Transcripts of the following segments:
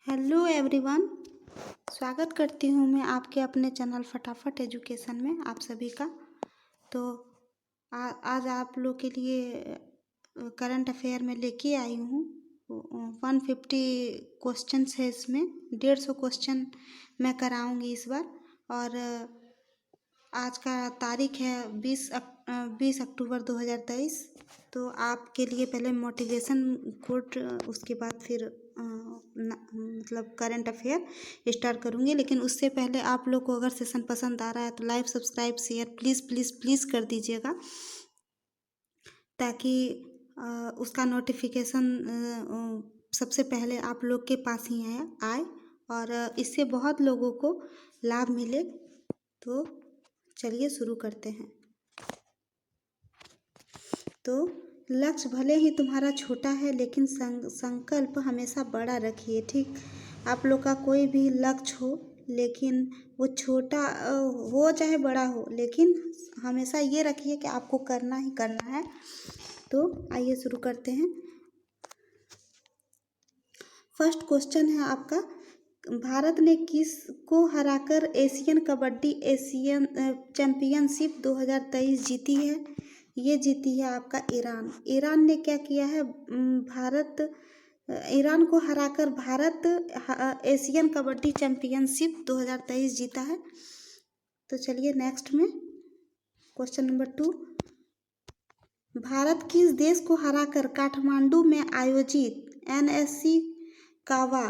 Hello everyone. स्वागत करती हूँ मैं आपके अपने चैनल फटाफट एजुकेशन में आप सभी का। तो आज आप लोग के लिए करंट अफेयर में लेके आई हूँ। 150 क्वेश्चंस है इसमें, 150 क्वेश्चन मैं कराऊंगी इस बार। और आज का तारीख है 20 अक्टूबर 2023। तो आपके लिए पहले मोटिवेशन कोट, उसके बाद फिर मतलब करंट अफेयर स्टार्ट करूँगी। लेकिन उससे पहले आप लोग को अगर सेशन पसंद आ रहा है तो like subscribe share please please please कर दीजिएगा, ताकि उसका नोटिफिकेशन सबसे पहले आप लोग के पास ही आए और इससे बहुत लोगों को लाभ मिले। तो चलिए शुरू करते हैं। तो लक्ष्य भले ही तुम्हारा छोटा है लेकिन संकल्प हमेशा बड़ा रखिए। ठीक, आप लोग का कोई भी लक्ष्य हो लेकिन वो छोटा हो चाहे बड़ा हो, लेकिन हमेशा ये रखिए कि आपको करना ही करना है। तो आइए शुरू करते हैं। फर्स्ट क्वेश्चन है आपका, भारत ने किसको हराकर एशियन कबड्डी चैंपियनशिप 2023 जीती है? ये जीती है आपका ईरान। ईरान ने क्या किया है, ईरान को हराकर भारत एशियन कबड्डी चैंपियनशिप 2023 जीता है। तो चलिए नेक्स्ट में क्वेश्चन नंबर 2, भारत किस देश को हराकर काठमांडू में आयोजित NSC कावा,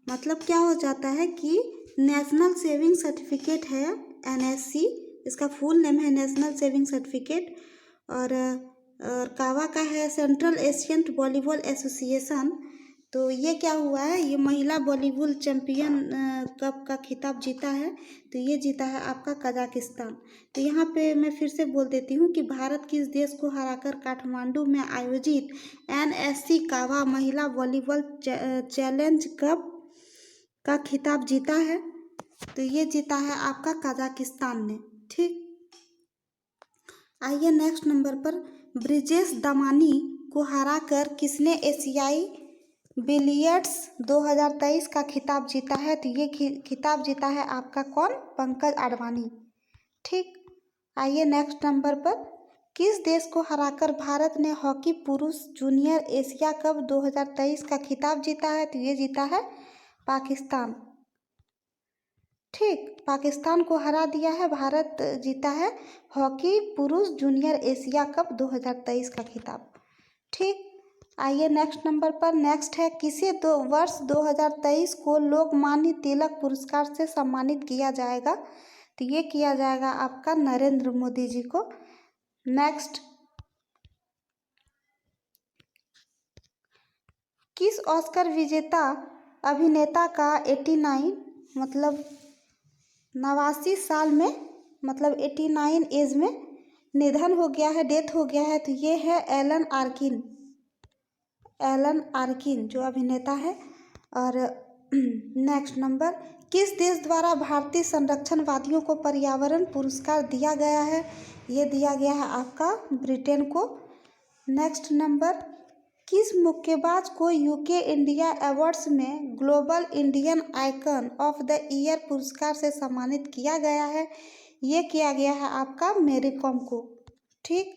मतलब क्या हो जाता है कि नेशनल सेविंग सर्टिफिकेट है NSC, इसका फुल नेम है नेशनल सेविंग सर्टिफिकेट। और कावा का है सेंट्रल एशियन वॉलीबॉल एसोसिएशन। तो ये क्या हुआ है, ये महिला वॉलीबॉल चैंपियन कप का खिताब जीता है। तो ये जीता है आपका कजाकिस्तान। तो यहाँ पे मैं फिर से बोल देती हूँ कि भारत किस देश को हराकर काठमांडू में आयोजित NSC कावा महिला वॉलीबॉल चैलेंज कप का खिताब जीता है? तो ये जीता है आपका कजाकिस्तान ने। ठीक, आइए नेक्स्ट नंबर पर, ब्रिजेश दमानी को हराकर किसने एशियाई बिलियर्ड्स 2023 का खिताब जीता है? तो ये खिताब जीता है आपका कौन? पंकज आडवाणी। ठीक, आइए नेक्स्ट नंबर पर, किस देश को हराकर भारत ने हॉकी पुरुष जूनियर एशिया कप 2023 का खिताब जीता है? तो ये जीता है पाकिस्तान। ठीक, पाकिस्तान को हरा दिया है, भारत जीता है हॉकी पुरुष जूनियर एशिया कप 2023 का खिताब। ठीक, आइए नेक्स्ट नंबर पर, नेक्स्ट है, किसे वर्ष 2023 को लोकमान्य तिलक पुरस्कार से सम्मानित किया जाएगा? तो ये किया जाएगा आपका नरेंद्र मोदी जी को। नेक्स्ट, किस ऑस्कर विजेता अभिनेता का 89 मतलब 89 साल में, मतलब 89 एज में निधन हो गया है, डेथ हो गया है? तो ये है एलन आर्किन। एलन आर्किन जो अभिनेता है। और नेक्स्ट नंबर, किस देश द्वारा भारतीय संरक्षणवादियों को पर्यावरण पुरस्कार दिया गया है? ये दिया गया है आपका ब्रिटेन को। नेक्स्ट नंबर, किस मुक्केबाज को यूके इंडिया अवार्ड्स में global Indian icon of the year पुरस्कार से सम्मानित किया गया है? ये किया गया है आपका मैरी कॉम को। ठीक,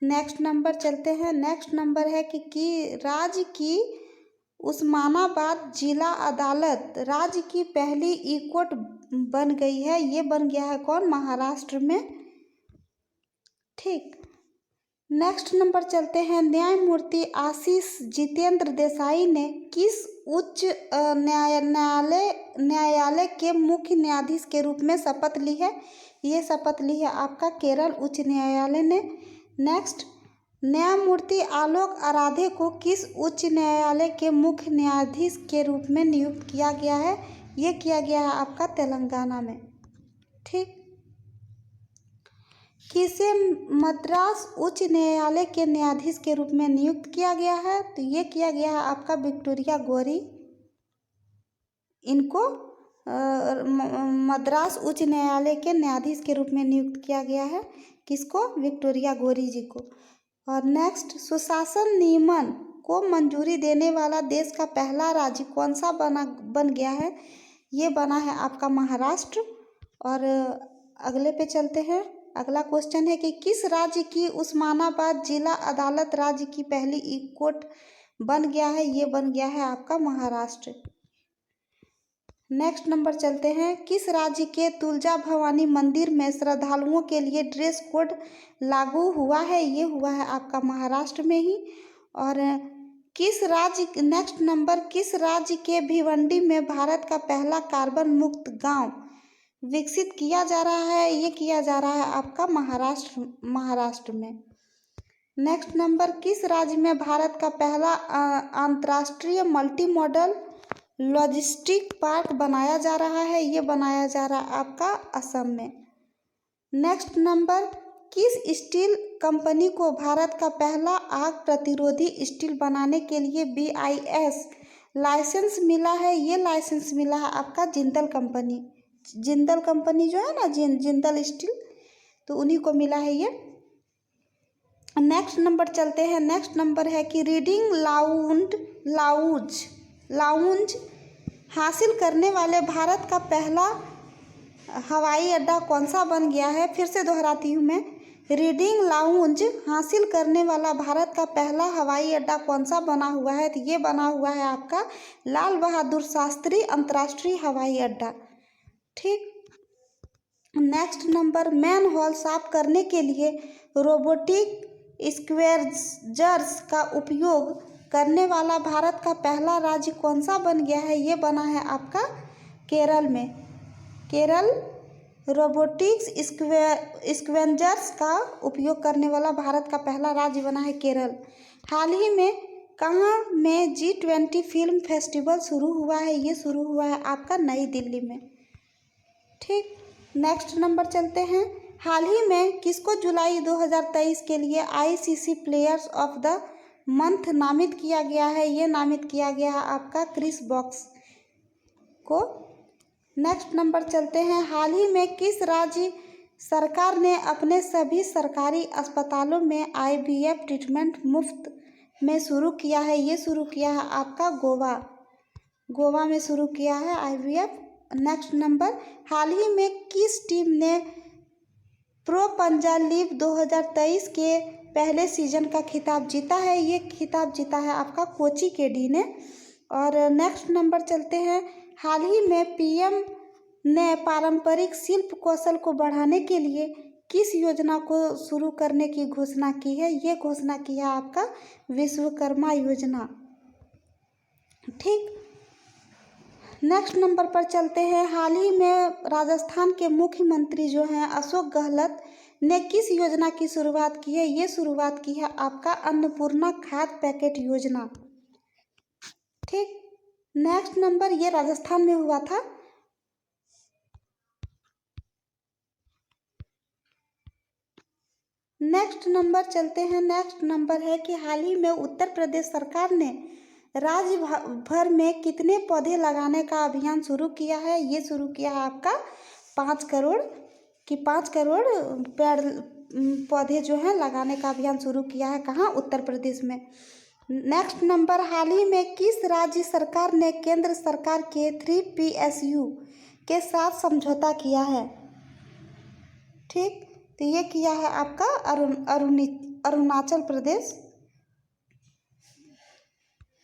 नेक्स्ट नंबर चलते हैं। नेक्स्ट नंबर है कि राज्य की उस्मानाबाद जिला अदालत राज्य की पहली ई कोर्ट बन गई है। ये बन गया है कौन? महाराष्ट्र में। ठीक, नेक्स्ट नंबर चलते हैं, न्यायमूर्ति आशीष जितेंद्र देसाई ने किस उच्च न्यायालय के मुख्य न्यायाधीश के रूप में शपथ ली है? ये शपथ ली है आपका केरल उच्च न्यायालय ने। नेक्स्ट, न्यायमूर्ति आलोक आराधे को किस उच्च न्यायालय के मुख्य न्यायाधीश के रूप में नियुक्त किया गया है? ये किया गया है आपका तेलंगाना में। ठीक, किसे मद्रास उच्च न्यायालय के न्यायाधीश के रूप में नियुक्त किया गया है? तो ये किया गया है आपका विक्टोरिया गौरी। इनको मद्रास उच्च न्यायालय के न्यायाधीश के रूप में नियुक्त किया गया है। किसको? विक्टोरिया गौरी जी को। और नेक्स्ट, सुशासन नियमन को मंजूरी देने वाला देश का पहला राज्य कौन सा बन गया है? ये बना है आपका महाराष्ट्र। और अगले पे चलते हैं। अगला क्वेश्चन है कि किस राज्य की उस्मानाबाद जिला अदालत राज्य की पहली ई कोर्ट बन गया है? ये बन गया है आपका महाराष्ट्र। नेक्स्ट नंबर चलते हैं। किस राज्य के तुलजा भवानी मंदिर में श्रद्धालुओं के लिए ड्रेस कोड लागू हुआ है? ये हुआ है आपका महाराष्ट्र में ही। और नेक्स्ट नंबर, किस राज्य के भिवंडी में भारत का पहला कार्बन मुक्त गांव विकसित किया जा रहा है? ये किया जा रहा है आपका महाराष्ट्र में। नेक्स्ट नंबर, किस राज्य में भारत का पहला अंतर्राष्ट्रीय मल्टी मॉडल लॉजिस्टिक पार्क बनाया जा रहा है? ये बनाया जा रहा है आपका असम में। नेक्स्ट नंबर, किस स्टील कंपनी को भारत का पहला आग प्रतिरोधी स्टील बनाने के लिए BIS लाइसेंस मिला है? ये लाइसेंस मिला है आपका जिंदल कंपनी। जिंदल कंपनी जो है ना, जिंदल स्टील, तो उन्हीं को मिला है ये। नेक्स्ट नंबर चलते हैं। नेक्स्ट नंबर है कि रीडिंग लाउंज हासिल करने वाले भारत का पहला हवाई अड्डा कौन सा बन गया है? फिर से दोहराती हूँ मैं, रीडिंग लाउंज हासिल करने वाला भारत का पहला हवाई अड्डा कौन सा बना हुआ है? तो ये बना हुआ है आपका लाल बहादुर शास्त्री अंतर्राष्ट्रीय हवाई अड्डा। ठीक। नेक्स्ट नंबर, मैन होल साफ करने के लिए रोबोटिक स्क्वेजर्स का उपयोग करने वाला भारत का पहला राज्य कौन सा बन गया है? ये बना है आपका केरल में। केरल रोबोटिक्स स्क्वेजर्स का उपयोग करने वाला भारत का पहला राज्य बना है केरल। हाल ही में कहाँ में G20 फिल्म फेस्टिवल शुरू हुआ है? ये शुरू हुआ है आपका नई दिल्ली में। ठीक। नेक्स्ट नंबर चलते हैं। हाल ही में किसको जुलाई 2023 के लिए ICC players of the month नामित किया गया है? ये नामित किया गया है आपका क्रिस वॉक्स को। नेक्स्ट नंबर चलते हैं। हाल ही में किस राज्य सरकार ने अपने सभी सरकारी अस्पतालों में IVF ट्रीटमेंट मुफ्त में शुरू किया है? ये शुरू किया है आपका गोवा में शुरू किया है IVF। नेक्स्ट नंबर, हाल ही में किस टीम ने प्रो पंजाब लीग 2023 के पहले सीजन का खिताब जीता है? ये खिताब जीता है आपका कोची KD ने। और नेक्स्ट नंबर चलते हैं। हाल ही में PM ने पारंपरिक शिल्प कौशल को बढ़ाने के लिए किस योजना को शुरू करने की घोषणा की है? ये घोषणा की है आपका विश्वकर्मा योजना। ठीक। नेक्स्ट नंबर पर चलते हैं। हाल ही में राजस्थान के मुख्यमंत्री जो हैं अशोक गहलोत ने किस योजना की शुरुआत की है? ये शुरुआत की है आपका अन्नपूर्णा खाद्य पैकेट योजना। ठीक। नेक्स्ट नंबर, ये राजस्थान में हुआ था। नेक्स्ट नंबर चलते हैं। नेक्स्ट नंबर है कि हाल ही में उत्तर प्रदेश सरकार ने राज्य भर में कितने पौधे लगाने का अभियान शुरू किया है? ये शुरू किया है आपका 5 करोड़ पेड़ पौधे जो हैं लगाने का अभियान शुरू किया है। कहाँ? उत्तर प्रदेश में। नेक्स्ट नंबर, हाल ही में किस राज्य सरकार ने केंद्र सरकार के 3 PSU के साथ समझौता किया है? ठीक, तो ये किया है आपका अरुणाचल प्रदेश।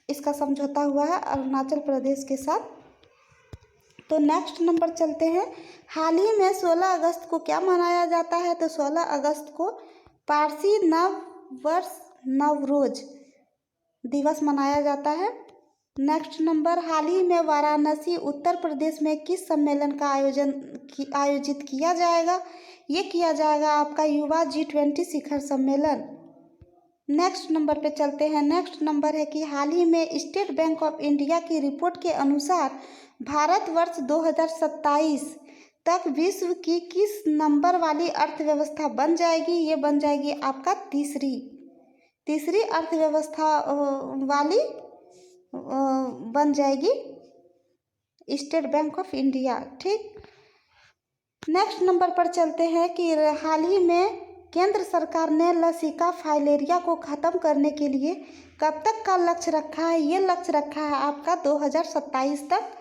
इसका समझौता हुआ है अरुणाचल प्रदेश के साथ। तो नेक्स्ट नंबर चलते हैं। हाल ही में 16 अगस्त को क्या मनाया जाता है? तो 16 अगस्त को पारसी नव वर्ष नवरोज दिवस मनाया जाता है। नेक्स्ट नंबर, हाल ही में वाराणसी उत्तर प्रदेश में किस सम्मेलन का आयोजित किया जाएगा? ये किया जाएगा आपका युवा G20 शिखर सम्मेलन। नेक्स्ट नंबर पे चलते हैं। नेक्स्ट नंबर है कि हाल ही में स्टेट बैंक ऑफ इंडिया की रिपोर्ट के अनुसार भारत वर्ष 2027 तक विश्व की किस नंबर वाली अर्थव्यवस्था बन जाएगी? ये बन जाएगी आपका तीसरी अर्थव्यवस्था वाली बन जाएगी स्टेट बैंक ऑफ इंडिया। ठीक। नेक्स्ट नंबर पर चलते हैं कि हाल ही में केंद्र सरकार ने लसिका फाइलेरिया को ख़त्म करने के लिए कब तक का लक्ष्य रखा है? ये लक्ष्य रखा है आपका 2027 तक।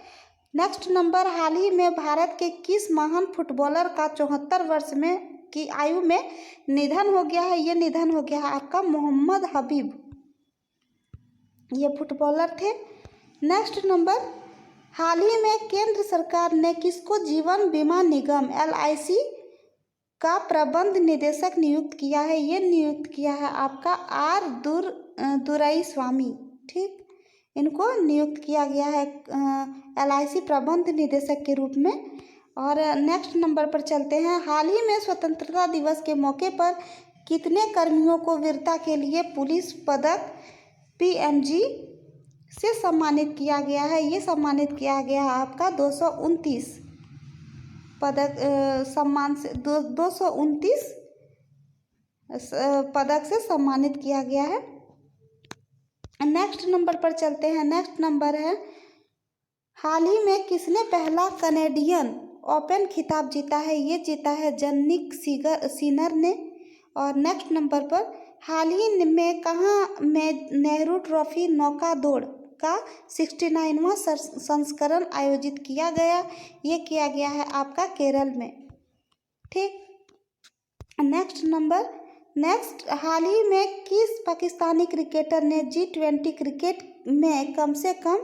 नेक्स्ट नंबर, हाल ही में भारत के किस महान फुटबॉलर का 74 वर्ष में की आयु में निधन हो गया है? ये निधन हो गया है आपका मोहम्मद हबीब, ये फुटबॉलर थे। नेक्स्ट नंबर, हाल ही में केंद्र सरकार ने किसको जीवन बीमा निगम LIC का प्रबंध निदेशक नियुक्त किया है? ये नियुक्त किया है आपका R दुराईस्वामी, ठीक, इनको नियुक्त किया गया है LIC प्रबंध निदेशक के रूप में। और नेक्स्ट नंबर पर चलते हैं, हाल ही में स्वतंत्रता दिवस के मौके पर कितने कर्मियों को वीरता के लिए पुलिस पदक PMG से सम्मानित किया गया है? ये सम्मानित किया गया है आपका 229 पदक सम्मान से 229 पदक से सम्मानित किया गया है। नेक्स्ट नंबर पर चलते हैं। नेक्स्ट नंबर है, हाल ही में किसने पहला कनेडियन ओपन खिताब जीता है? ये जीता है जनिक सिनर ने। और नेक्स्ट नंबर पर, हाल ही में कहाँ में नेहरू ट्रॉफी नौका दौड़ का 69वां संस्करण आयोजित किया गया? ये किया गया है आपका केरल में, ठीक। नेक्स्ट नंबर, नेक्स्ट, हाल ही में किस पाकिस्तानी क्रिकेटर ने G20 क्रिकेट में कम से कम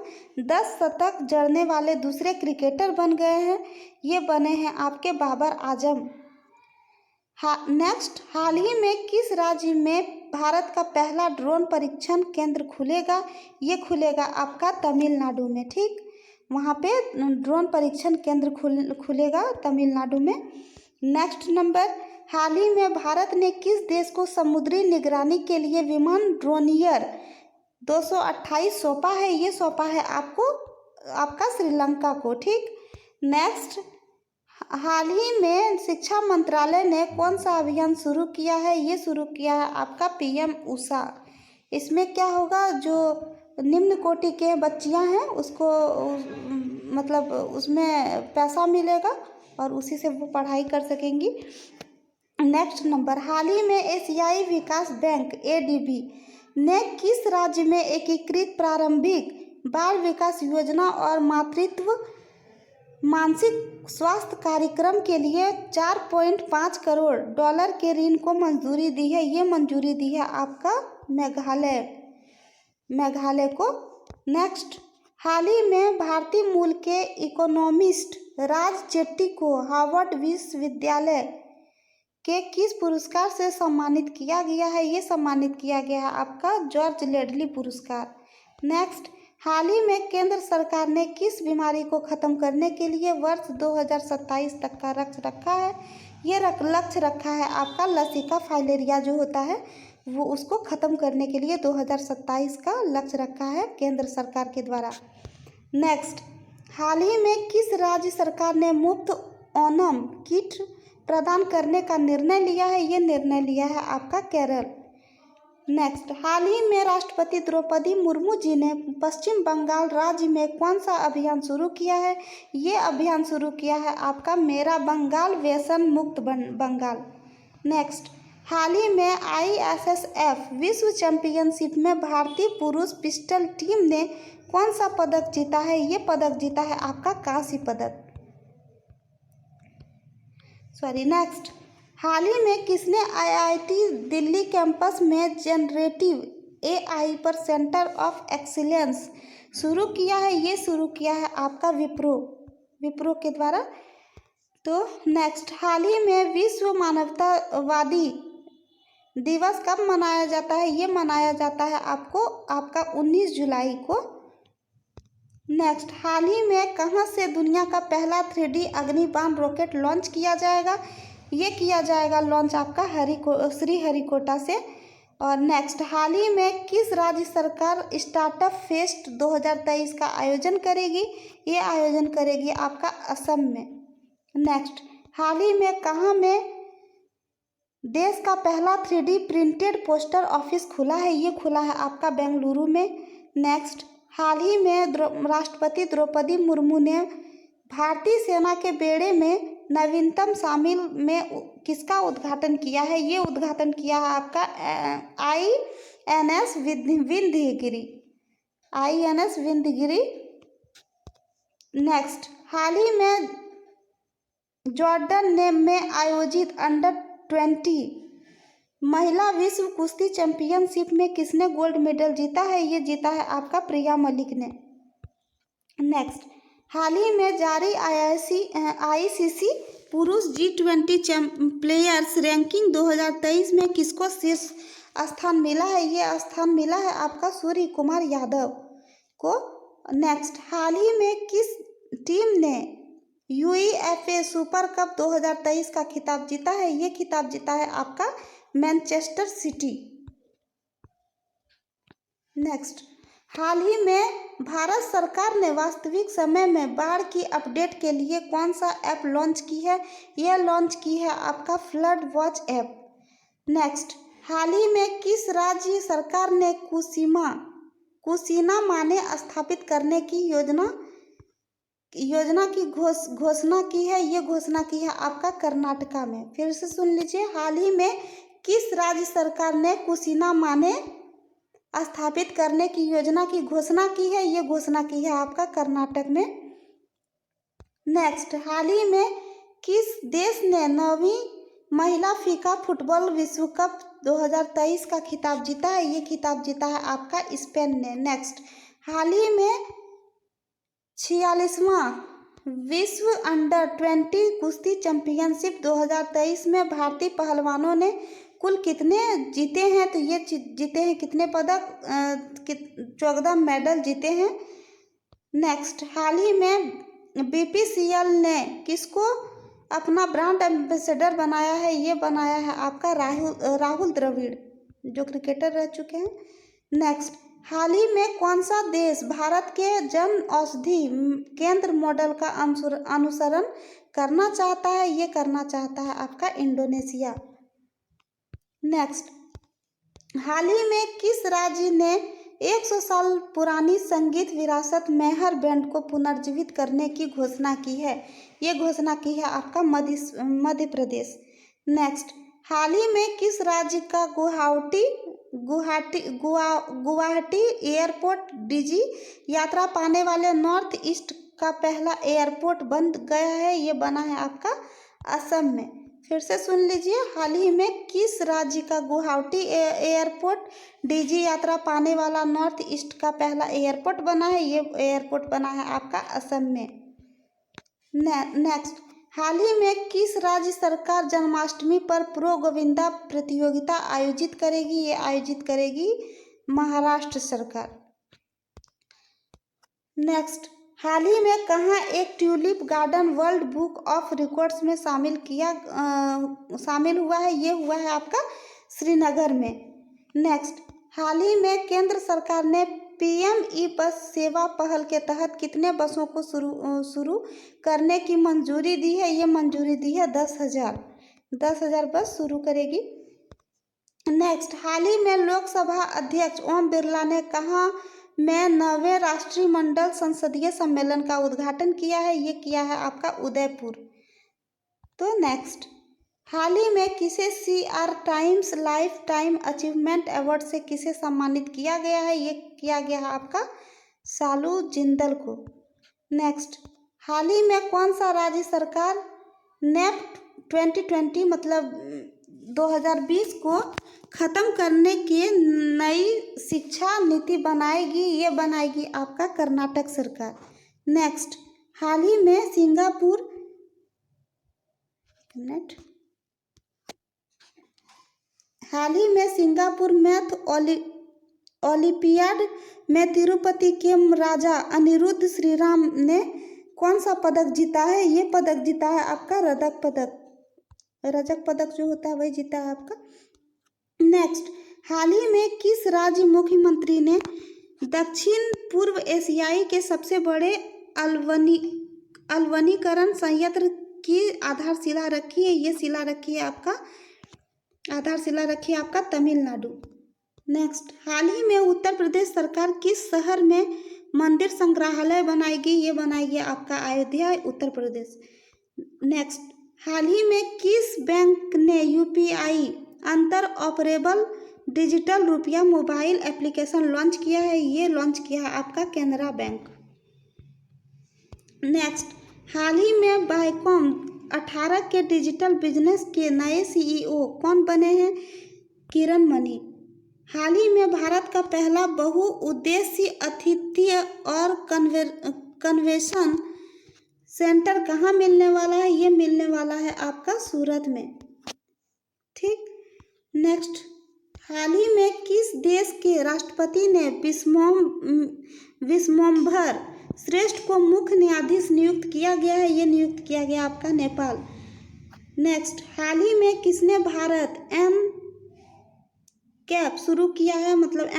10 शतक जड़ने वाले दूसरे क्रिकेटर बन गए हैं? ये बने हैं आपके बाबर आजम। नेक्स्ट, हाल ही में किस राज्य में भारत का पहला ड्रोन परीक्षण केंद्र खुलेगा? ये खुलेगा आपका तमिलनाडु में, ठीक, वहाँ पे ड्रोन परीक्षण केंद्र खुलेगा तमिलनाडु में। नेक्स्ट नंबर, हाल ही में भारत ने किस देश को समुद्री निगरानी के लिए विमान ड्रोनियर 228 सौंपा है? ये सौंपा है आपको आपका श्रीलंका को, ठीक। नेक्स्ट, हाल ही में शिक्षा मंत्रालय ने कौन सा अभियान शुरू किया है? ये शुरू किया है आपका PM उषा। इसमें क्या होगा, जो निम्न कोटि के बच्चियां हैं उसको मतलब उसमें पैसा मिलेगा और उसी से वो पढ़ाई कर सकेंगी। नेक्स्ट नंबर, हाल ही में एशियाई विकास बैंक ADB ने किस राज्य में एकीकृत प्रारंभिक बाल विकास योजना और मातृत्व मानसिक स्वास्थ्य कार्यक्रम के लिए $4.5 करोड़ के ऋण को मंजूरी दी है? ये मंजूरी दी है आपका मेघालय को। नेक्स्ट, हाल ही में भारतीय मूल के इकोनॉमिस्ट राज जेटली को हार्वर्ड विश्वविद्यालय के किस पुरस्कार से सम्मानित किया गया है? ये सम्मानित किया गया है आपका जॉर्ज लेडली पुरस्कार। नेक्स्ट, हाल ही में केंद्र सरकार ने किस बीमारी को ख़त्म करने के लिए वर्ष 2027 तक का लक्ष्य रखा है? ये लक्ष्य रखा है आपका लसिका फाइलेरिया जो होता है वो उसको ख़त्म करने के लिए 2027 का लक्ष्य रखा है केंद्र सरकार के द्वारा। नेक्स्ट, हाल ही में किस राज्य सरकार ने मुफ्त ओणम किट प्रदान करने का निर्णय लिया है? ये निर्णय लिया है आपका केरल। नेक्स्ट, हाल ही में राष्ट्रपति द्रौपदी मुर्मू जी ने पश्चिम बंगाल राज्य में कौन सा अभियान शुरू किया है? ये अभियान शुरू किया है आपका मेरा बंगाल व्यसन मुक्त बंगाल। नेक्स्ट, हाल ही में ISSF विश्व चैंपियनशिप में भारतीय पुरुष पिस्टल टीम ने कौन सा पदक जीता है? ये पदक जीता है आपका कांस्य पदक। नेक्स्ट, हाल ही में किसने IIT दिल्ली कैंपस में जनरेटिव AI पर सेंटर ऑफ एक्सीलेंस शुरू किया है? ये शुरू किया है आपका विप्रो के द्वारा। तो नेक्स्ट, हाल ही में विश्व मानवतावादी दिवस कब मनाया जाता है? ये मनाया जाता है आपका 19 जुलाई को। नेक्स्ट, हाल ही में कहाँ से दुनिया का पहला 3D अग्निबाण रॉकेट लॉन्च किया जाएगा? ये किया जाएगा लॉन्च आपका श्रीहरिकोटा से। और नेक्स्ट, हाल ही में किस राज्य सरकार स्टार्टअप फेस्ट 2023 का आयोजन करेगी? ये आयोजन करेगी आपका असम में। नेक्स्ट, हाल ही में कहाँ में देश का पहला 3D प्रिंटेड पोस्टर ऑफिस खुला है? ये खुला है आपका बेंगलुरु में। नेक्स्ट, हाल ही में राष्ट्रपति द्रौपदी मुर्मू ने भारतीय सेना के बेड़े में नवीनतम शामिल में किसका उद्घाटन किया है? ये उद्घाटन किया है आपका INS Vindhyagiri, INS Vindhyagiri. Next, हाल ही में जॉर्डन में आयोजित अंडर-20 महिला विश्व कुश्ती चैंपियनशिप में किसने गोल्ड मेडल जीता है? ये जीता है आपका प्रिया मलिक ने। नेक्स्ट, हाल ही में जारी ICC पुरुष G20 प्लेयर्स रैंकिंग 2023 में किसको शीर्ष स्थान मिला है? ये स्थान मिला है आपका सूर्य कुमार यादव को। नेक्स्ट, हाल ही में किस टीम ने UEFA सुपर कप 2023 का खिताब जीता है? ये खिताब जीता है आपका मैनचेस्टर सिटी। नेक्स्ट, हाल ही में भारत सरकार ने वास्तविक समय में बाढ़ की अपडेट के लिए कौन सा ऐप लॉन्च की है? यह लॉन्च की है आपका फ्लड वॉच ऐप। नेक्स्ट, हाल ही में किस राज्य सरकार ने कुशीना माने स्थापित करने की योजना की घोषणा की है? ये घोषणा की है आपका कर्नाटका में। फिर से सुन लीजिए, हाल ही में किस राज्य सरकार ने कुशीना माने स्थापित करने की योजना की घोषणा की है? ये घोषणा की है आपका कर्नाटक में। नेक्स्ट, हाल ही में किस देश ने 9वीं महिला फीका फुटबॉल विश्व कप 2023 का खिताब जीता है? ये खिताब जीता है आपका स्पेन ने। नेक्स्ट, हाल ही में 46वां विश्व अंडर-20 कुश्ती चैंपियनशिप 2023 में भारतीय पहलवानों ने कुल कितने जीते हैं? तो ये जीते हैं कितने पदक? 14 मेडल जीते हैं। नेक्स्ट, हाल ही में BPCL ने किसको अपना ब्रांड एम्बेसडर बनाया है? ये बनाया है आपका राहुल द्रविड़, जो क्रिकेटर रह चुके हैं। नेक्स्ट, हाल ही में कौन सा देश भारत के जन औषधि केंद्र मॉडल का अनुसरण करना चाहता है? ये करना चाहता है आपका इंडोनेशिया। नेक्स्ट, हाल ही में किस राज्य ने 100 साल पुरानी संगीत विरासत मैहर बैंड को पुनर्जीवित करने की घोषणा की है? ये घोषणा की है आपका मध्य प्रदेश। नेक्स्ट, हाल ही में किस राज्य का गुवाहाटी एयरपोर्ट डीजी यात्रा पाने वाले नॉर्थ ईस्ट का पहला एयरपोर्ट बन गया है? ये बना है आपका असम में। फिर से सुन लीजिए, हाल ही में किस राज्य का गुवाहाटी एयरपोर्ट डीजी यात्रा पाने वाला नॉर्थ ईस्ट का पहला एयरपोर्ट बना है? ये एयरपोर्ट बना है आपका असम में। नेक्स्ट, हाल ही में किस राज्य सरकार जन्माष्टमी पर प्रो गोविंदा प्रतियोगिता आयोजित करेगी? ये आयोजित करेगी महाराष्ट्र सरकार। नेक्स्ट, हाल ही में कहाँ एक tulip garden world book of records में शामिल हुआ है? ये हुआ है आपका श्रीनगर में। नेक्स्ट, हाल ही में केंद्र सरकार ने PM ई बस सेवा पहल के तहत कितने बसों को शुरू करने की मंजूरी दी है? ये मंजूरी दी है 10,000 बस शुरू करेगी। नेक्स्ट, हाल ही में लोकसभा अध्यक्ष ओम बिरला ने कहाँ में 9वें राष्ट्रमंडल संसदीय सम्मेलन का उद्घाटन किया है? ये किया है आपका उदयपुर। तो नेक्स्ट, हाल ही में किसे CR times life time achievement award से किसे सम्मानित किया गया है? ये किया गया है आपका शालू जिंदल को। नेक्स्ट, हाल ही में कौन सा राज्य सरकार NEP 2020 मतलब 2020 को खत्म करने की नई शिक्षा नीति बनाएगी? ये बनाएगी आपका कर्नाटक सरकार। नेक्स्ट, हाल ही में सिंगापुर मैथ ओलंपियाड में तिरुपति के राजा अनिरुद्ध श्रीराम ने कौन सा पदक जीता है? ये पदक जीता है आपका रजत पदक जो होता है वही जीता है आपका। नेक्स्ट, हाल ही में किस राज्य मुख्यमंत्री ने दक्षिण पूर्व एशियाई के सबसे बड़े अलवनीकरण संयंत्र की आधारशिला रखी है? ये आधारशिला रखी है आपका तमिलनाडु। नेक्स्ट, हाल ही में उत्तर प्रदेश सरकार किस शहर में मंदिर संग्रहालय बनाएगी? ये बनाएगी आपका अयोध्या उत्तर प्रदेश। नेक्स्ट, हाल ही में किस बैंक ने यूपीआई अंतर ऑपरेबल डिजिटल रुपया मोबाइल एप्लीकेशन लॉन्च किया है? ये लॉन्च किया है आपका केनरा बैंक। नेक्स्ट, हाल ही में बायकॉम 18 के डिजिटल बिजनेस के नए सीईओ कौन बने हैं? किरण मनी। हाल ही में भारत का पहला बहुउद्देशीय आतिथ्य और कन्वेंशन सेंटर कहाँ मिलने वाला है? ये मिलने वाला है आपका सूरत में। ठीक। नेक्स्ट, हाल ही में किस देश के राष्ट्रपति ने विश्वम्भर श्रेष्ठ को मुख्य न्यायाधीश नियुक्त किया गया है? ये नियुक्त किया गया आपका नेपाल। नेक्स्ट, हाल ही में किसने भारत कैप शुरू किया है? मतलब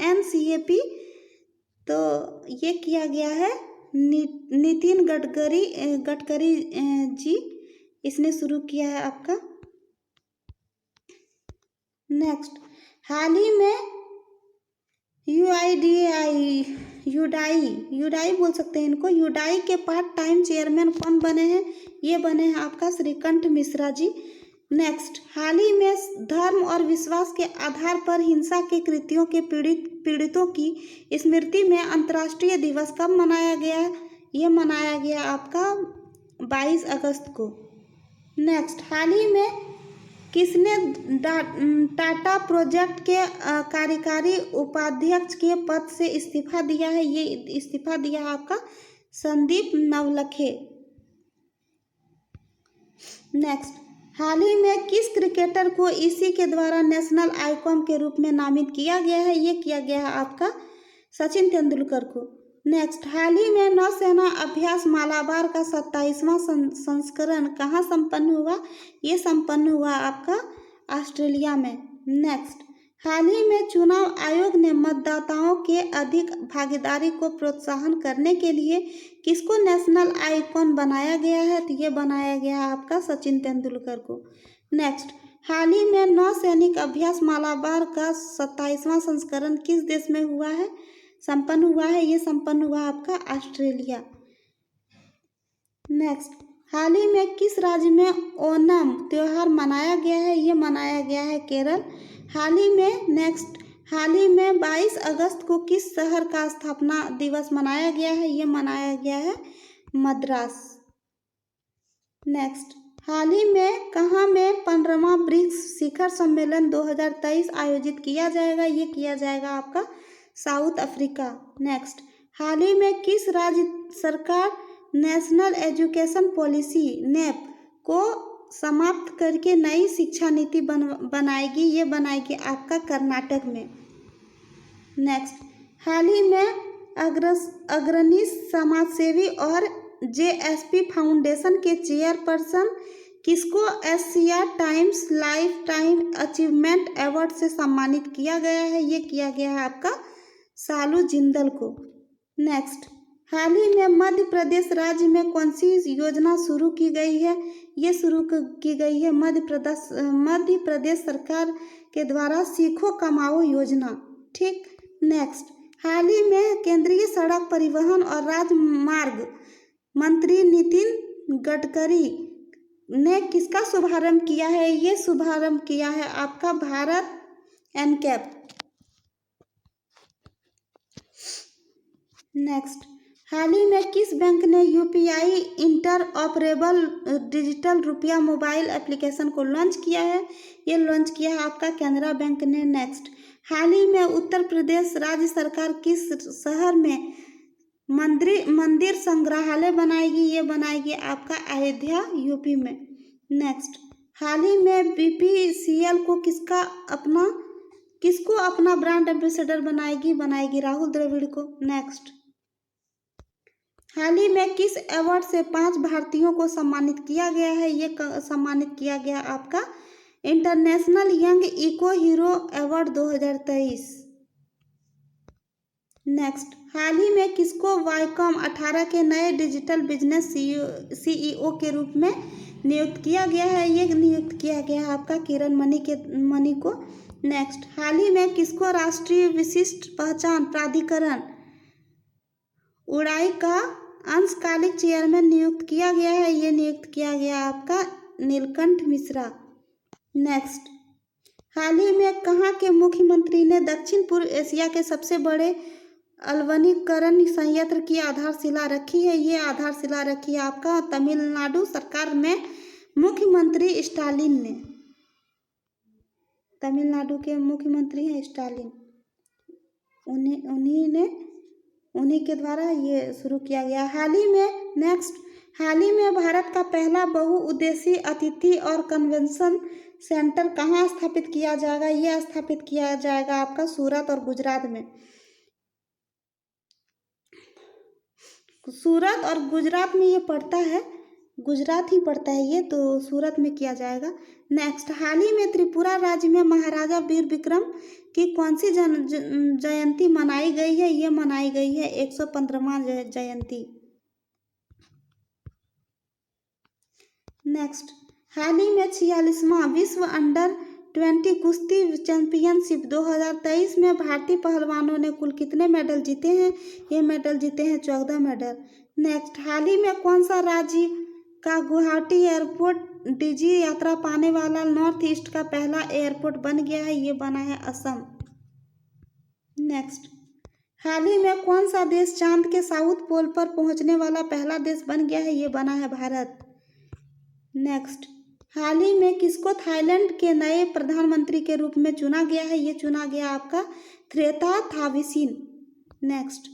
NCAP, तो ये किया गया है नितिन गडकरी जी, इसने शुरू किया है आपका। नेक्स्ट, हाल ही में यूडाई बोल सकते हैं इनको, यूडाई के पार्ट टाइम चेयरमैन कौन बने हैं? ये बने हैं आपका श्रीकंठ मिश्रा जी। नेक्स्ट, हाल ही में धर्म और विश्वास के आधार पर हिंसा के कृत्यों के पीड़ितों की स्मृति में अंतर्राष्ट्रीय दिवस कब मनाया गया? ये मनाया गया आपका 22 अगस्त को। नेक्स्ट, हाल ही में किसने टाटा प्रोजेक्ट के कार्यकारी उपाध्यक्ष के पद से इस्तीफा दिया है? ये इस्तीफा दिया है आपका संदीप नवलखे। नेक्स्ट, हाल ही में किस क्रिकेटर को ईसी के द्वारा नेशनल आइकॉन के रूप में नामित किया गया है? ये किया गया है आपका सचिन तेंदुलकर को। नेक्स्ट, हाल ही में नौसेना अभ्यास मालाबार का 27वां संस्करण कहाँ संपन्न हुआ? ये संपन्न हुआ आपका ऑस्ट्रेलिया में। नेक्स्ट, हाल ही में चुनाव आयोग ने मतदाताओं के अधिक भागीदारी को प्रोत्साहन करने के लिए किसको नेशनल आइकॉन बनाया गया है? तो ये बनाया गया है आपका सचिन तेंदुलकर को। नेक्स्ट, हाल ही में नौसैनिक अभ्यास मालाबार का 27वां संस्करण किस देश में हुआ है? संपन्न हुआ है? ये संपन्न हुआ आपका ऑस्ट्रेलिया। नेक्स्ट, हाल ही में किस राज्य में ओणम त्योहार मनाया गया है? ये मनाया गया है केरल। हाल ही में 22 अगस्त को किस शहर का स्थापना दिवस मनाया गया है? ये मनाया गया है मद्रास। नेक्स्ट, हाल ही में कहाँ में 15वां ब्रिक्स शिखर सम्मेलन 2023 आयोजित किया जाएगा? ये किया जाएगा आपका साउथ अफ्रीका। नेक्स्ट, हाल ही में किस राज्य सरकार नेशनल एजुकेशन पॉलिसी नेप को समाप्त करके नई शिक्षा नीति बनाएगी? ये बनाएगी आपका कर्नाटक में। नेक्स्ट, हाल ही में अग्रणी समाजसेवी और JSP फाउंडेशन के चेयरपर्सन किसको Asia times life time achievement award से सम्मानित किया गया है? ये किया गया है आपका सालू जिंदल को। नेक्स्ट, हाल ही में मध्य प्रदेश राज्य में कौन सी योजना शुरू की गई है? ये शुरू की गई है मध्य प्रदेश सरकार के द्वारा सीखो कमाओ योजना। ठीक। नेक्स्ट, हाल ही में केंद्रीय सड़क परिवहन और राजमार्ग मंत्री नितिन गडकरी ने किसका शुभारंभ किया है? ये शुभारंभ किया है आपका भारत एनकैप। नेक्स्ट, हाल ही में किस बैंक ने यूपीआई इंटर ऑपरेबल डिजिटल रुपया मोबाइल एप्लीकेशन को लॉन्च किया है? ये लॉन्च किया है आपका केनरा बैंक ने। नेक्स्ट, हाल ही में उत्तर प्रदेश राज्य सरकार किस शहर में मंदिर संग्रहालय बनाएगी? ये बनाएगी आपका अयोध्या यूपी में। नेक्स्ट, हाल ही में BPCL को किसको अपना ब्रांड एम्बेसडर बनाएगी राहुल द्रविड़ को। नेक्स्ट, हाल ही में किस अवार्ड से 5 भारतीयों को सम्मानित किया गया है? ये सम्मानित किया गया आपका international young eco hero award 2023। Next, हाल ही में किसको वाईकॉम 18 के नए डिजिटल बिजनेस CEO के रूप में नियुक्त किया गया है? ये नियुक्त किया गया है आपका किरण मनी को। नेक्स्ट, हाल ही में किसको राष्ट्रीय विशिष्ट पहचान प्राधिकरण उड़ाई का अंशकालिक चेयरमैन नियुक्त किया गया है? ये नियुक्त किया गया आपका नीलकंठ मिश्रा। नेक्स्ट, हाल ही में कहाँ के मुख्यमंत्री ने दक्षिण पूर्व एशिया के सबसे बड़े लवणीकरण संयंत्र की आधारशिला रखी है? ये आधारशिला रखी है आपका तमिलनाडु सरकार में मुख्यमंत्री स्टालिन ने। तमिलनाडु के मुख्यमंत्री हैं स्टालिन, उन्हीं के द्वारा ये शुरू किया गया। हाल ही में नेक्स्ट, हाल ही में भारत का पहला बहुउद्देशीय अतिथि और कन्वेंशन सेंटर कहाँ स्थापित किया जाएगा? यह स्थापित किया जाएगा आपका सूरत और गुजरात में। सूरत और गुजरात में ये पड़ता है, गुजरात ही पड़ता है ये, तो सूरत में किया जाएगा। नेक्स्ट, हाल ही में त्रिपुरा राज्य में महाराजा वीर विक्रम की कौन सी जयंती मनाई गई है? ये मनाई गई है 115वां जयंती। नेक्स्ट, हाल ही में 46वां विश्व अंडर-20 कुश्ती चैंपियनशिप 2023 में भारतीय पहलवानों ने कुल कितने मेडल जीते हैं? ये मेडल जीते हैं 14 मेडल। नेक्स्ट, हाल ही में कौन सा राज्य का गुवाहाटी एयरपोर्ट डीजी यात्रा पाने वाला नॉर्थ ईस्ट का पहला एयरपोर्ट बन गया है? ये बना है असम। नेक्स्ट, हाल ही में कौन सा देश चांद के साउथ पोल पर पहुंचने वाला पहला देश बन गया है? ये बना है भारत। नेक्स्ट, हाल ही में किसको थाईलैंड के नए प्रधानमंत्री के रूप में चुना गया है? ये चुना गया आपका थ्रेता थाविसिन। नेक्स्ट,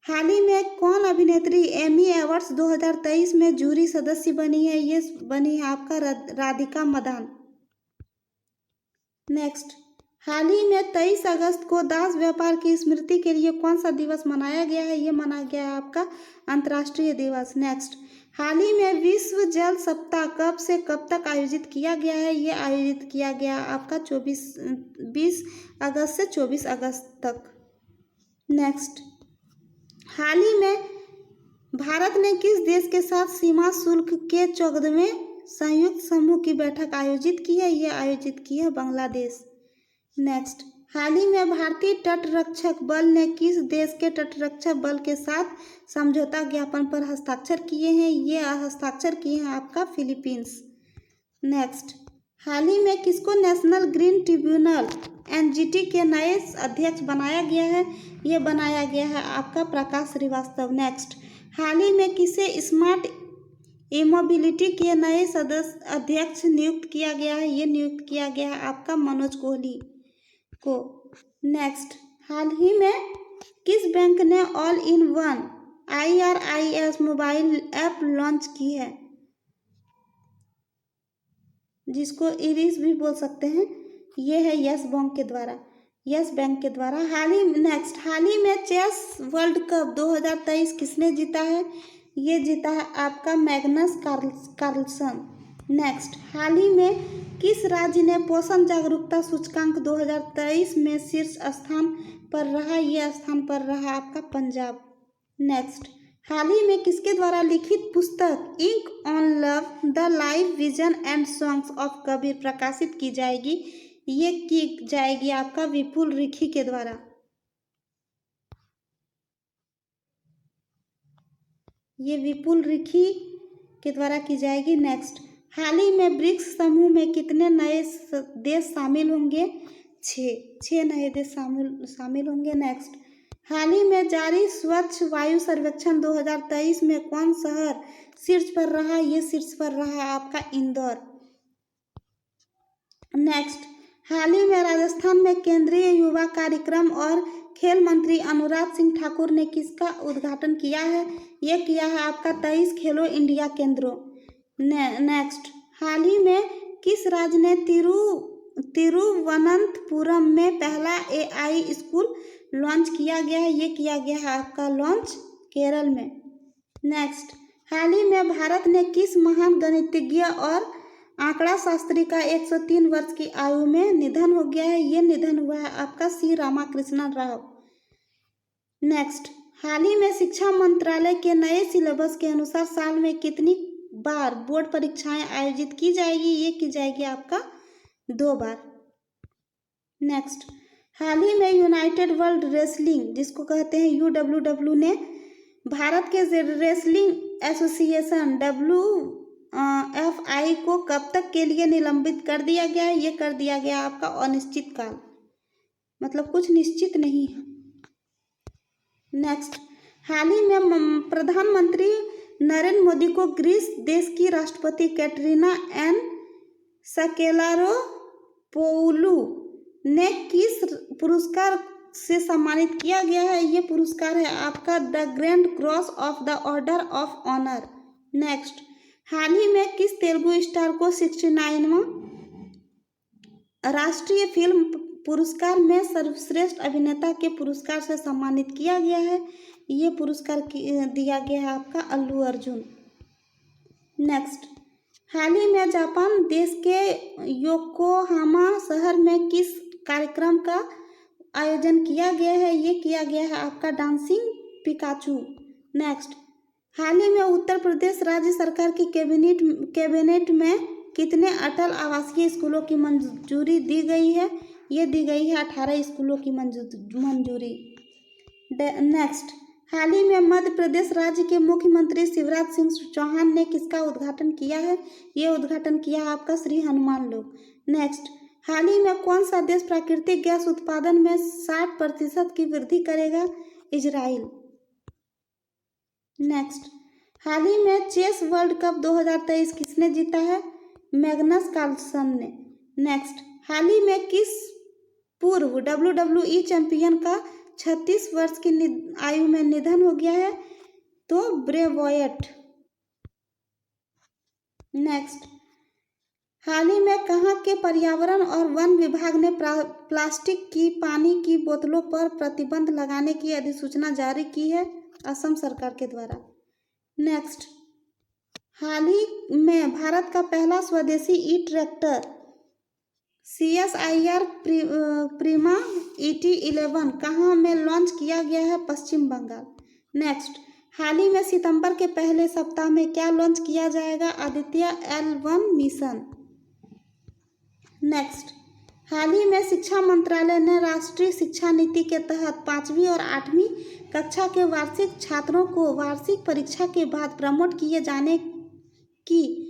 हाल ही में कौन अभिनेत्री एमी अवार्ड्स 2023 में जूरी सदस्य बनी है? ये बनी है आपका राधिका मदान। नेक्स्ट, हाल ही में 23 अगस्त को दास व्यापार की स्मृति के लिए कौन सा दिवस मनाया गया है? ये मनाया गया है आपका अंतर्राष्ट्रीय दिवस। नेक्स्ट, हाल ही में विश्व जल सप्ताह कब से कब तक आयोजित किया गया है? ये आयोजित किया गया आपका 20 अगस्त से 24 अगस्त तक। नेक्स्ट, हाल ही में भारत ने किस देश के साथ सीमा शुल्क के 14वें संयुक्त समूह की बैठक आयोजित की है? ये आयोजित की है बांग्लादेश। नेक्स्ट, हाल ही में भारतीय तटरक्षक बल ने किस देश के तटरक्षक बल के साथ समझौता ज्ञापन पर हस्ताक्षर किए हैं? ये हस्ताक्षर किए हैं आपका फिलीपींस। नेक्स्ट, हाल ही में किसको नेशनल ग्रीन ट्रिब्यूनल एनजीटी के नए अध्यक्ष बनाया गया है? ये बनाया गया है आपका प्रकाश श्रीवास्तव। नेक्स्ट, हाल ही में किसे स्मार्ट ई-मोबिलिटी के नए सदस्य अध्यक्ष नियुक्त किया गया है? ये नियुक्त किया गया है आपका मनोज कोहली को। नेक्स्ट, हाल ही में किस बैंक ने all in one IRIS mobile app launch की है, जिसको इरिस भी बोल सकते हैं? ये है यस बैंक के द्वारा, यस बैंक के द्वारा। नेक्स्ट, हाल ही में चेस वर्ल्ड कप 2023 किसने जीता है? ये जीता है आपका मैग्नस कार्लसन। नेक्स्ट, हाल ही में किस राज्य ने पोषण जागरूकता सूचकांक 2023 में शीर्ष स्थान पर रहा? यह स्थान पर रहा आपका पंजाब। नेक्स्ट, हाल ही में किसके द्वारा लिखित पुस्तक ink on love the life vision and songs of Kabir प्रकाशित की जाएगी? ये की जाएगी आपका विपुल रिखी के द्वारा। ये विपुल रिखी के द्वारा की जाएगी। नेक्स्ट, हाल ही में ब्रिक्स समूह में कितने नए देश शामिल होंगे? 6 नए देश शामिल होंगे। नेक्स्ट, हाल ही में जारी स्वच्छ वायु सर्वेक्षण 2023 में कौन शहर शीर्ष पर रहा? ये शीर्ष पर रहा आपका इंदौर। नेक्स्ट, हाल ही में राजस्थान में केंद्रीय युवा कार्यक्रम और खेल मंत्री अनुराग सिंह ठाकुर ने किसका उद्घाटन किया है? ये किया है आपका 23 खेलो इंडिया केंद्रों। नेक्स्ट, हाल ही में किस राज्य ने तिरुवनंतपुरम में पहला AI स्कूल लॉन्च किया गया है? ये किया गया है आपका लॉन्च केरल में। नेक्स्ट, हाल ही में भारत ने किस महान गणितज्ञ और आंकड़ा शास्त्री का 103 वर्ष की आयु में निधन हो गया है? ये निधन हुआ है आपका C रामाकृष्णन राव। नेक्स्ट, हाल ही में शिक्षा मंत्रालय के नए सिलेबस के अनुसार साल में कितनी बार बोर्ड परीक्षाएं आयोजित की जाएगी? ये की जाएगी आपका 2 बार। नेक्स्ट, हाल ही में यूनाइटेड वर्ल्ड रेसलिंग जिसको कहते हैं UWW ने भारत के रेसलिंग एसोसिएशन WFI को कब तक के लिए निलंबित कर दिया गया है? ये कर दिया गया आपका अनिश्चित काल, मतलब कुछ निश्चित नहीं है। नेक्स्ट, हाल ही में प्रधानमंत्री नरेंद्र मोदी को ग्रीस देश की राष्ट्रपति कैटरीना एन सकेलारोपोउलू ने किस पुरस्कार से सम्मानित किया गया है? ये पुरस्कार है आपका the grand cross of the order of honour. Next, हाल ही में किस तेलुगु स्टार को 69वां राष्ट्रीय फिल्म पुरस्कार में सर्वश्रेष्ठ अभिनेता के पुरस्कार से सम्मानित किया गया है? ये पुरस्कार दिया गया है आपका अल्लू अर्जुन। नेक्स्ट, हाल ही में जापान देश के योकोहामा शहर में किस कार्यक्रम का आयोजन किया गया है? ये किया गया है आपका डांसिंग पिकाचू। नेक्स्ट, हाल ही में उत्तर प्रदेश राज्य सरकार की कैबिनेट में कितने अटल आवासीय स्कूलों की मंजूरी दी गई है? ये दी गई है 18 स्कूलों की मंजूरी। नेक्स्ट, हाल ही में मध्य प्रदेश राज्य के मुख्यमंत्री शिवराज सिंह चौहान ने किसका उद्घाटन किया है? ये उद्घाटन किया है आपका श्री हनुमान लोक। नेक्स्ट, हाल ही में कौन सा देश प्राकृतिक गैस उत्पादन में 60% की वृद्धि करेगा? इजराइल। नेक्स्ट, हाल ही में चेस वर्ल्ड कप 2023 किसने जीता है? मैग्नस कार्लसन ने। नेक्स्ट, हाल ही में किस पूर्व WWE चैंपियन का 36 वर्ष की आयु में निधन हो गया है? तो ब्रे वॉयट। नेक्स्ट, हाल ही में कहाँ के पर्यावरण और वन विभाग ने प्लास्टिक की पानी की बोतलों पर प्रतिबंध लगाने की अधिसूचना जारी की है? असम सरकार के द्वारा। नेक्स्ट, हाल ही में भारत का पहला स्वदेशी ई ट्रैक्टर CSIR प्रीमा ET11 कहाँ में लॉन्च किया गया है? पश्चिम बंगाल। नेक्स्ट, हाल ही में सितंबर के पहले सप्ताह में क्या लॉन्च किया जाएगा? Aditya L1 mission. नेक्स्ट, हाल ही में शिक्षा मंत्रालय ने राष्ट्रीय शिक्षा नीति के तहत 5वीं और 8वीं कक्षा के वार्षिक छात्रों को वार्षिक परीक्षा के बाद प्रमोट किए जाने की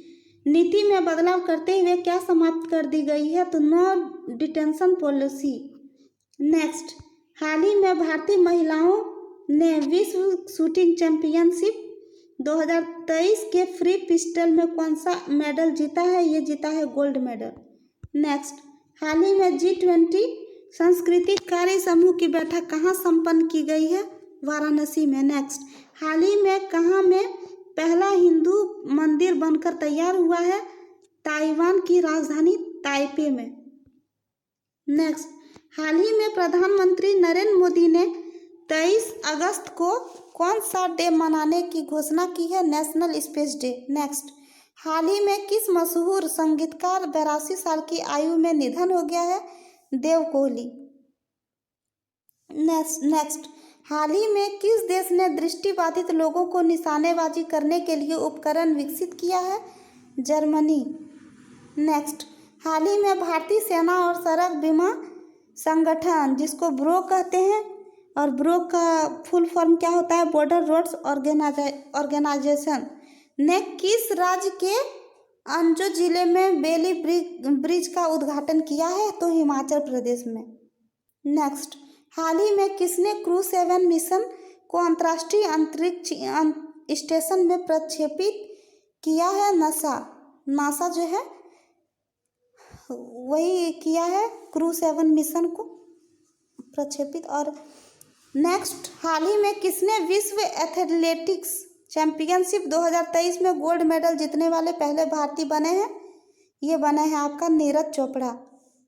नीति में बदलाव करते हुए क्या समाप्त कर दी गई है? तो नो डिटेंशन पॉलिसी। नेक्स्ट, हाल ही में भारतीय महिलाओं ने विश्व शूटिंग चैंपियनशिप 2023 के फ्री पिस्टल में कौन सा मेडल जीता है? ये जीता है गोल्ड मेडल। नेक्स्ट, हाल ही में G20 सांस्कृतिक कार्य समूह की बैठक कहाँ संपन्न की गई है? वाराणसी में। नेक्स्ट, हाल ही में कहाँ में पहला हिंदू मंदिर बनकर तैयार हुआ है? ताइवान की राजधानी ताइपे में। नेक्स्ट, हाल ही में प्रधानमंत्री नरेंद्र मोदी ने 23 अगस्त को कौन सा डे मनाने की घोषणा की है? National space day. नेक्स्ट, हाल ही में किस मशहूर संगीतकार 82 साल की आयु में निधन हो गया है? देव कोहली। नेक्स्ट, हाल ही में किस देश ने दृष्टिबाधित लोगों को निशानेबाजी करने के लिए उपकरण विकसित किया है? जर्मनी। नेक्स्ट, हाल ही में भारतीय सेना और सड़क बीमा संगठन, जिसको ब्रो कहते हैं, और ब्रो का फुल फॉर्म क्या होता है? बॉर्डर रोड्स ऑर्गेनाइजेशन, ने किस राज्य के अंजो जिले में बेली ब्रिज का उद्घाटन किया है? तो हिमाचल प्रदेश में। नेक्स्ट, हाल ही में किसने क्रू 7 मिशन को अंतर्राष्ट्रीय अंतरिक्ष स्टेशन में प्रक्षेपित किया है? नासा जो है वही किया है क्रू 7 मिशन को प्रक्षेपित। और नेक्स्ट, हाल ही में किसने विश्व एथलेटिक्स चैंपियनशिप 2023 में गोल्ड मेडल जीतने वाले पहले भारतीय बने हैं? ये बने हैं आपका नीरज चोपड़ा।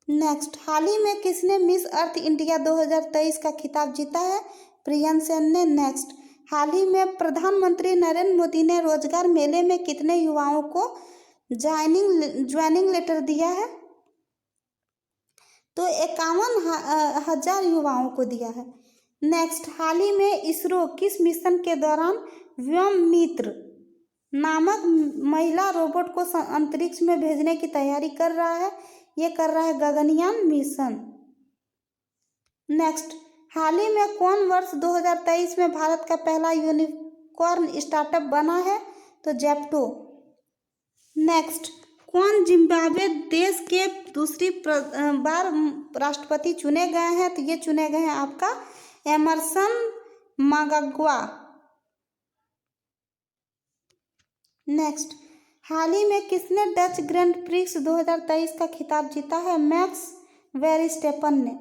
नेक्स्ट, हाल ही में किसने मिस अर्थ इंडिया 2023 का खिताब जीता है? प्रियन सेन ने। नेक्स्ट, हाल ही में प्रधानमंत्री नरेंद्र मोदी ने रोजगार मेले में कितने युवाओं को ज्वाइनिंग लेटर दिया है? तो 51,000 युवाओं को दिया है। नेक्स्ट, हाल ही में इसरो किस मिशन के दौरान व्योममित्र नामक महिला रोबोट को अंतरिक्ष में भेजने की तैयारी कर रहा है? ये कर रहा है गगनयान मिशन। नेक्स्ट, हाल ही में कौन वर्ष 2023 में भारत का पहला यूनिकॉर्न स्टार्टअप बना है? तो जेप्टो। नेक्स्ट, कौन जिम्बाब्वे देश के दूसरी बार राष्ट्रपति चुने गए हैं? तो ये चुने गए हैं आपका एमरसन मांगाग्वा। नेक्स्ट, हाल ही में किसने डच ग्रैंड प्रिक्स 2023 का खिताब जीता है? मैक्स वेरस्टेपन ने।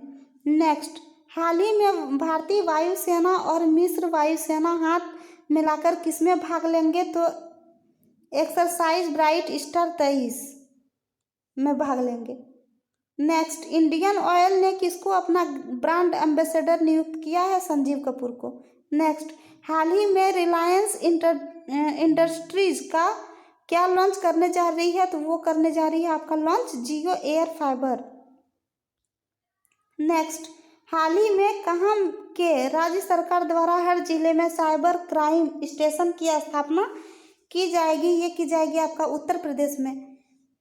नेक्स्ट, हाल ही में भारतीय वायुसेना और मिस्र वायुसेना हाथ मिलाकर किसमें भाग लेंगे? तो एक्सरसाइज ब्राइट स्टार 23 में भाग लेंगे। नेक्स्ट, इंडियन ऑयल ने किसको अपना ब्रांड एम्बेसडर नियुक्त किया है? संजीव कपूर को। नेक्स्ट, हाल ही में रिलायंस इंडस्ट्रीज का क्या लॉन्च करने जा रही है? तो वो करने जा रही है आपका लॉन्च जियो एयर फाइबर। नेक्स्ट, हाल ही में कहाँ के राज्य सरकार द्वारा हर जिले में साइबर क्राइम स्टेशन की स्थापना की जाएगी? ये की जाएगी आपका उत्तर प्रदेश में।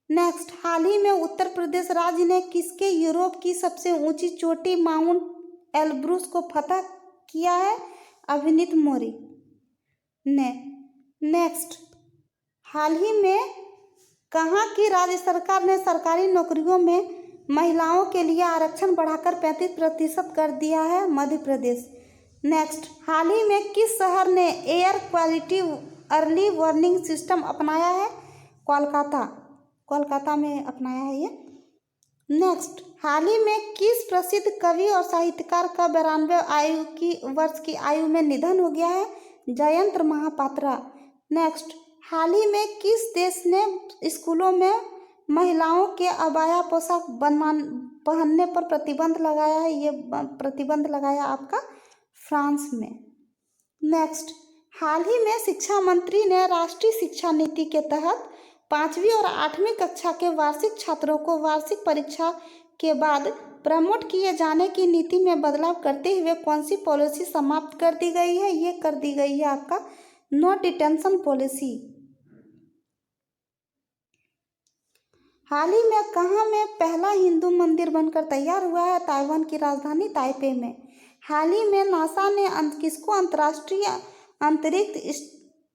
नेक्स्ट, हाल ही में उत्तर प्रदेश राज्य ने किसके यूरोप की सबसे ऊंची चोटी माउंट एल्ब्रूस को फतह किया है? अभिनीत मोरी ने। नेक्स्ट, हाल ही में कहाँ की राज्य सरकार ने सरकारी नौकरियों में महिलाओं के लिए आरक्षण बढ़ाकर 35% कर दिया है? मध्य प्रदेश। नेक्स्ट, हाल ही में किस शहर ने air quality early warning system अपनाया है? कोलकाता। कोलकाता में अपनाया है ये। नेक्स्ट, हाल ही में किस प्रसिद्ध कवि और साहित्यकार का 92 वर्ष की आयु में निधन हो गया है? जयंत महापात्रा। नेक्स्ट, हाल ही में किस देश ने स्कूलों में महिलाओं के अबाया पोशाक पहनने पर प्रतिबंध लगाया है? ये प्रतिबंध लगाया आपका फ्रांस में। नेक्स्ट, हाल ही में शिक्षा मंत्री ने राष्ट्रीय शिक्षा नीति के तहत 5वीं और 8वीं कक्षा के वार्षिक छात्रों को वार्षिक परीक्षा के बाद प्रमोट किए जाने की नीति में बदलाव करते हुए कौन सी पॉलिसी समाप्त कर दी गई है? ये कर दी गई है आपका नो डिटेंशन पॉलिसी। हाल ही में कहाँ में पहला हिंदू मंदिर बनकर तैयार हुआ है? ताइवान की राजधानी ताइपे में। हाल ही में नासा ने किसको अंतर्राष्ट्रीय अंतरिक्ष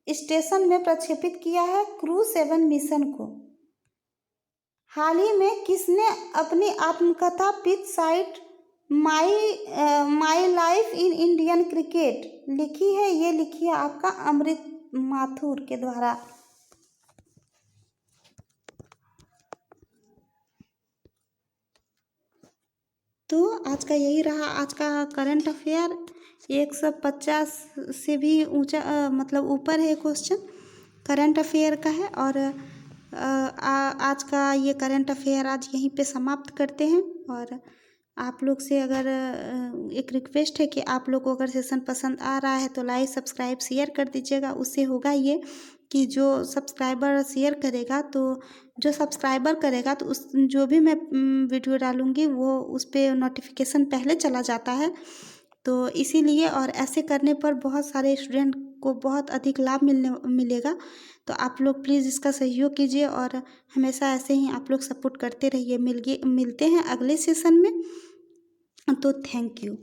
स्टेशन में प्रक्षेपित किया है? क्रू 7 मिशन को। हाल ही में किसने अपनी आत्मकथा pitch site my life in Indian cricket लिखी है? ये लिखी है आपका अमृत माथुर के द्वारा। तो आज का यही रहा आज का करंट अफेयर। 150 से भी ऊंचा मतलब ऊपर है क्वेश्चन करंट अफेयर का है। और आज का ये करंट अफेयर आज यहीं पे समाप्त करते हैं। और आप लोग से अगर एक रिक्वेस्ट है कि आप लोग को अगर सेशन पसंद आ रहा है तो लाइक सब्सक्राइब शेयर कर दीजिएगा। उससे होगा ये कि जो सब्सक्राइबर शेयर करेगा तो जो सब्सक्राइबर करेगा तो उस जो भी मैं वीडियो डालूँगी वो उस पर नोटिफिकेशन पहले चला जाता है। तो इसीलिए और ऐसे करने पर बहुत सारे स्टूडेंट को बहुत अधिक लाभ मिलेगा। तो आप लोग प्लीज़ इसका सहयोग कीजिए और हमेशा ऐसे ही आप लोग सपोर्ट करते रहिए। मिलते हैं अगले सेशन में। तो थैंक यू।